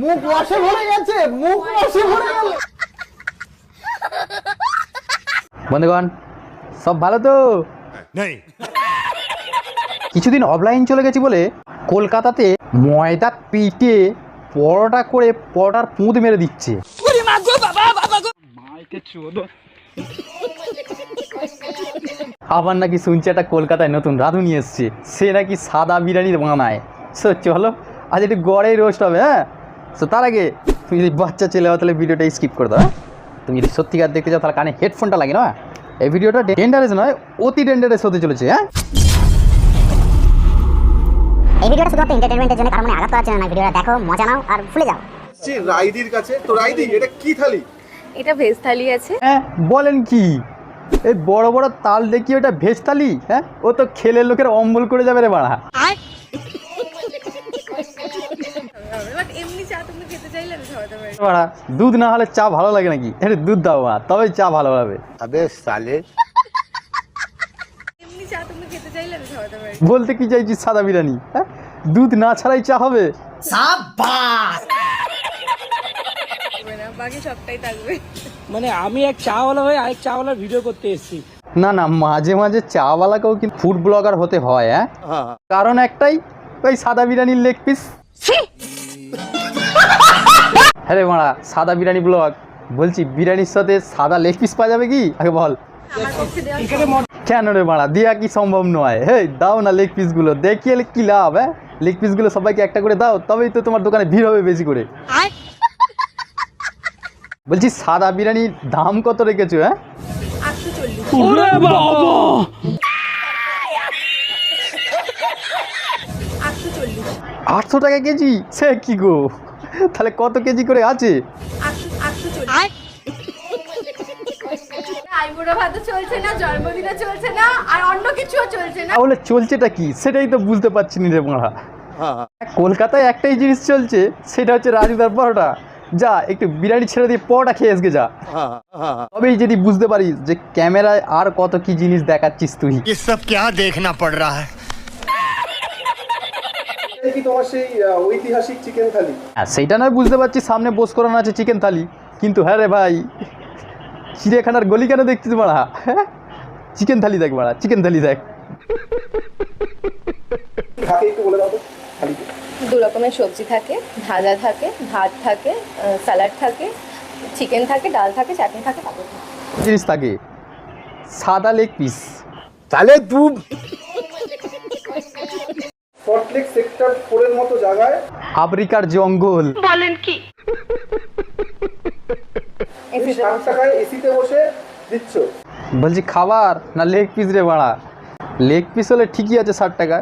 মুখ রসে ভরে গেছে, মুখ রসে ভরে গেল। বন্ধুগণ সব ভালো তো? কিছুদিন অফলাইন চলে গেছি বলে কলকাতাতে ময়দা পিটে পরোটা করে পরোটার পুঁত মেরে দিচ্ছে। আবার নাকি শুনছি একটা কলকাতায় নতুন রাঁধুনি এসছে, সে নাকি সাদা বিরিয়ানি বানায়। সো চলো আজ একটু গড়েই রোস্ট হবে। হ্যাঁ, সো তার আগে তুমি যদি বাচ্চা ছেলে হও তাহলে ভিডিওটা স্কিপ করে দাও। তুমি যদি সত্যিকার দেখতে চাও তাহলে কানে হেডফোনটা লাগে না। এই ভিডিওটা ডেঞ্জারাস নয়, অতি ডেঞ্জারাস হতে চলেছে। হ্যাঁ, এই ভিডিওটা শুধুমাত্র এন্টারটেইনমেন্টের জন্য, কারণ মনে আঘাত করার জন্য না। ভিডিওটা দেখো, মজা নাও আর ভুলে যাও। রাইদির কাছে তো রাইদি, এটা কি থালি? এটা ভেজ থালি আছে। হ্যাঁ বলেন কি, এই বড় বড় তাল দেখি ওটা ভেজ থালি? হ্যাঁ, ও তো খেলে লোকের অম্বল করে যাবে রে বাড়া। বাট এমনি চা তুমি খেতে চাইলে আমি খাওয়াতে পারি। বাড়া দুধ না হলে চা ভালো লাগে নাকি? আরে দুধ দাও মা, তবেই চা ভালো হবে। আবে সালে, এমনি চা তুমি খেতে চাইলে আমি খাওয়াতে পারি। বলতে কি চাইছিস সাদা বিরিয়ানি? হ্যাঁ, দুধ না ছাড়াই চা হবে? বাকি সবটাই থাকবে। মানে আমি এক চাওয়ালা হয়ে আরেক চাওয়ালার ভিডিও করতে এসেছি। না না, মাঝে মাঝে চাওয়ালাকেও কিন্তু ফুড ব্লগার হতে হয়। হ্যাঁ, কারণ একটাই, ওই সাদা বিরিয়ানির লেগ পিস। হ্যাঁ রে মারা, সাদা বিরিয়ানি ব্লগ বলছি, বিরিয়ানির সাথে সাদা লেগ পিস পাওয়া যাবে কি? আগে বল। কেন রে মারা, দেওয়া কি সম্ভব নয়? হে দাও না লেগ পিসগুলো, দেখিয়ে কি লাভ? হ্যাঁ, লেগ পিসগুলো সবাইকে একটা করে দাও, তবেই তো তোমার দোকানে ভিড় হবে বেশি করে। বলছি সাদা বিরিয়ানির দাম কত রেখেছো? হ্যাঁ, 800 টাকা কেজি? সে কি গো, তাহলে কত কেজি করে আছে? আইবুড়ো ভাতও চলছে না, জন্মদিনও চলছে না, আর অন্য কিছুও চলছে না। তাহলে চলছেটা কি সেটাই তো বুঝতে পারছি না রে মারা। কলকাতায় একটাই জিনিস চলছে, সেটা হচ্ছে রাজুদার পরোটা। যা একটু বিরিয়ানি ছেড়ে দিয়ে পরোটা খেয়ে এসকে যা, তবেই যদি বুঝতে পারিস যে ক্যামেরায় আর কত কি জিনিস দেখাচ্ছিস তুই। ये सब क्या देखना पड़ रहा है? কি তোমার সেই ঐতিহাসিক চিকেন থালি? হ্যাঁ সেইটা নয় বুঝতে পারছি, সামনে বোস করানো আছে চিকেন থালি, কিন্তু হ্যাঁ রে ভাই, চিড়িয়াখানার গলি কেন দেখছিস মারা? হ্যাঁ, চিকেন থালি দেখ মারা, চিকেন থালি দেখ। থাকে একটু বলে দাও তো থালিতে। 2 রকমের সবজি থাকে, ভাজা থাকে, ভাত থাকে, স্যালাড থাকে, চিকেন থাকে, ডাল থাকে, চাটনি থাকে, পাপড় থাকে। জিনিস থাকে সাদা লেগ পিস। তাহলে তু সল্টলেক সেক্টর 4 এর মতো জায়গায় আফ্রিকার জঙ্গল। বলেন কি? 60 টাকায় এসিতে বসে দিচ্ছ। বলছি খাবার না লেগ পিস রে বাড়া? লেগ পিস হলে ঠিকই আছে 60 টাকা,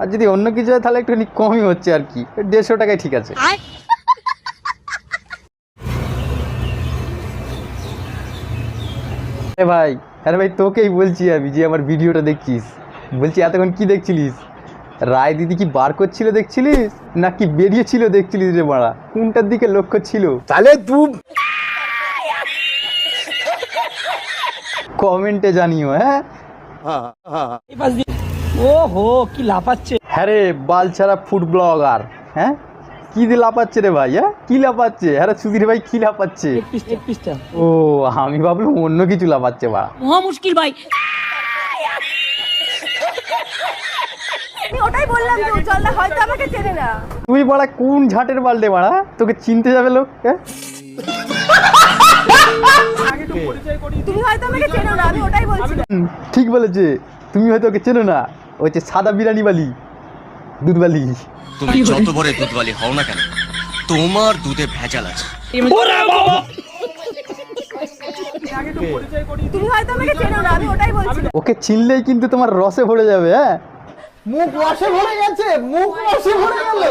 আর যদি অন্য কিছু হয় তাহলে একটুখানি কমই হচ্ছে আর কি, 150 টাকায় ঠিক আছে। ভাই, আরে ভাই তোকেই বলছি আমি, যে আমার ভিডিওটা দেখছিস, বলছি এতক্ষণ কি দেখছিলিস? রায় দিদি কি বার করছিল দেখছিলিস, নাকি বেরিয়েছিল দেখছিলিস রে বাড়া? কোনটার দিকে লক্ষ্য ছিল? তাহলে তু কমেন্টে জানিও। হ্যাঁ, এই পাশ দিয়ে ও হো কি লাফাচ্ছে। হ্যাঁ রে বালছাড়া ফুড ব্লগার। হ্যাঁ, কি দিয়ে লাপাচ্ছে রে ভাই? হ্যাঁ, কি লাপাচ্ছে? হ্যাঁ সুধীর ভাই, কি লাপাচ্ছে? এক পিসটা ও আমি ভাবলাম অন্য কিছু লাপাচ্ছে বাড়া। মহা মুশকিল ভাই। আমি ওটাই বললাম যে উজ্জ্বলদা হয়তো আমাকে চেনে না। তুই বাড়া কোন ঝাটের বালটে বাড়া, তোকে চিনতে যাবে লোক? হ্যাঁ, তুমি হয়তো আমাকে চেনো না, আমি ওটাই বলছি। ঠিক বলেছে, তুমি হয়তো ওকে চেনো না, ও হচ্ছে সাদা বিরিয়ানি বালি, দুধ বালি। তুমি যত বড় দুধওয়ালি হও না কেন, তোমার দুধে ভেজাল আছে। তুমি হয়তো আমাকে চেনো না, আমি ওটাই বলছি। ওকে চিনলেই কিন্তু তোমার রসে ভরে যাবে। হ্যাঁ, মুখ রসে ভরে গেছে, মুখ রসে ভরে গেল।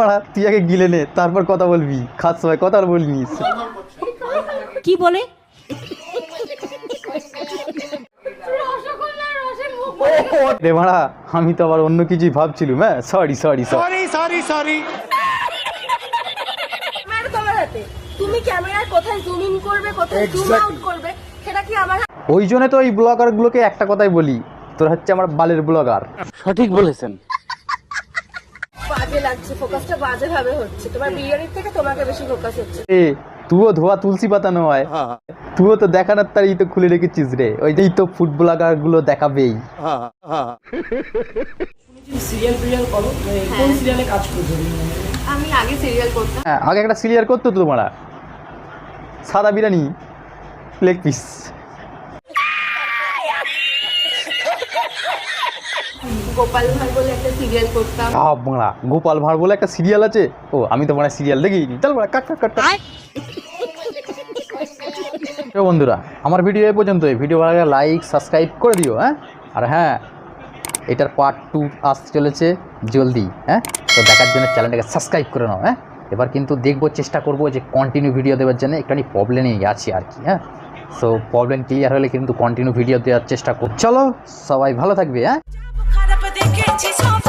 মারা তুই আগে গিলে নে, তারপর কথা বলবি। খাস সময় কথা আর বলবি। কি বলে? রে মারা, আমি তো আবার অন্য কিছুই ভাবছিলাম। হ্যাঁ, sorry sorry sorry sorry sorry. তুমি ক্যামেরায় কোথায় জুম ইন করবে, কোথায় জুম আউট করবে, সেটা কি আমার? ওই জন্য তো ওই ব্লগারগুলোকে একটা কথাই বলি, তোরা হচ্ছে আমার বালের ব্লগার। সঠিক বলেছেন। বাজে লাগছে, ফোকাসটা বাজে ভাবে হচ্ছে, তোমার বিরিয়ানির থেকে তোমাকে বেশি ফোকাস হচ্ছে। এ তুইও ধোয়া তুলসী পাতা নয়, তুইও তো দেখানোর তার তো খুলে রেখেছিস রে, ওইটাই তো ফুড ব্লগার গুলো দেখাবেই। সিরিয়াল টিরিয়াল করো, কোন সিরিয়ালে কাজ করছো? আমি আগে সিরিয়াল করতাম। হ্যাঁ, আগে একটা সিরিয়াল করতো তো তোমরা, সাদা বিরিয়ানি লেগ পিস। গোপাল ভাঁড় বলে একটা সিরিয়াল করতাম। বাংলা গোপাল ভাঁড় বলে একটা সিরিয়াল আছে? ও আমি তো মানে সিরিয়াল দেখিনি। চল বড়া কাট কাট কাট কাট। তো বন্ধুরা, আমার ভিডিও এই পর্যন্তই। ভিডিও ভালো লাগলে লাইক সাবস্ক্রাইব করে দিও। হ্যাঁ, আর হ্যাঁ, এটার পার্ট 2 আসতে চলেছে জলদি। হ্যাঁ, তো দেখার জন্য চ্যানেলটাকে সাবস্ক্রাইব করে নাও। হ্যাঁ, এবার কিন্তু দেখবো, চেষ্টা করবো যে কন্টিনিউ ভিডিও দেওয়ার জন্য। একটুখানি প্রবলেমই আছে আর কি। হ্যাঁ, সো প্রবলেম ক্লিয়ার হলে কিন্তু কন্টিনিউ ভিডিও দেওয়ার চেষ্টা করব। চলো, সবাই ভালো থাকবে। হ্যাঁ। খারাপ দেখেছি সব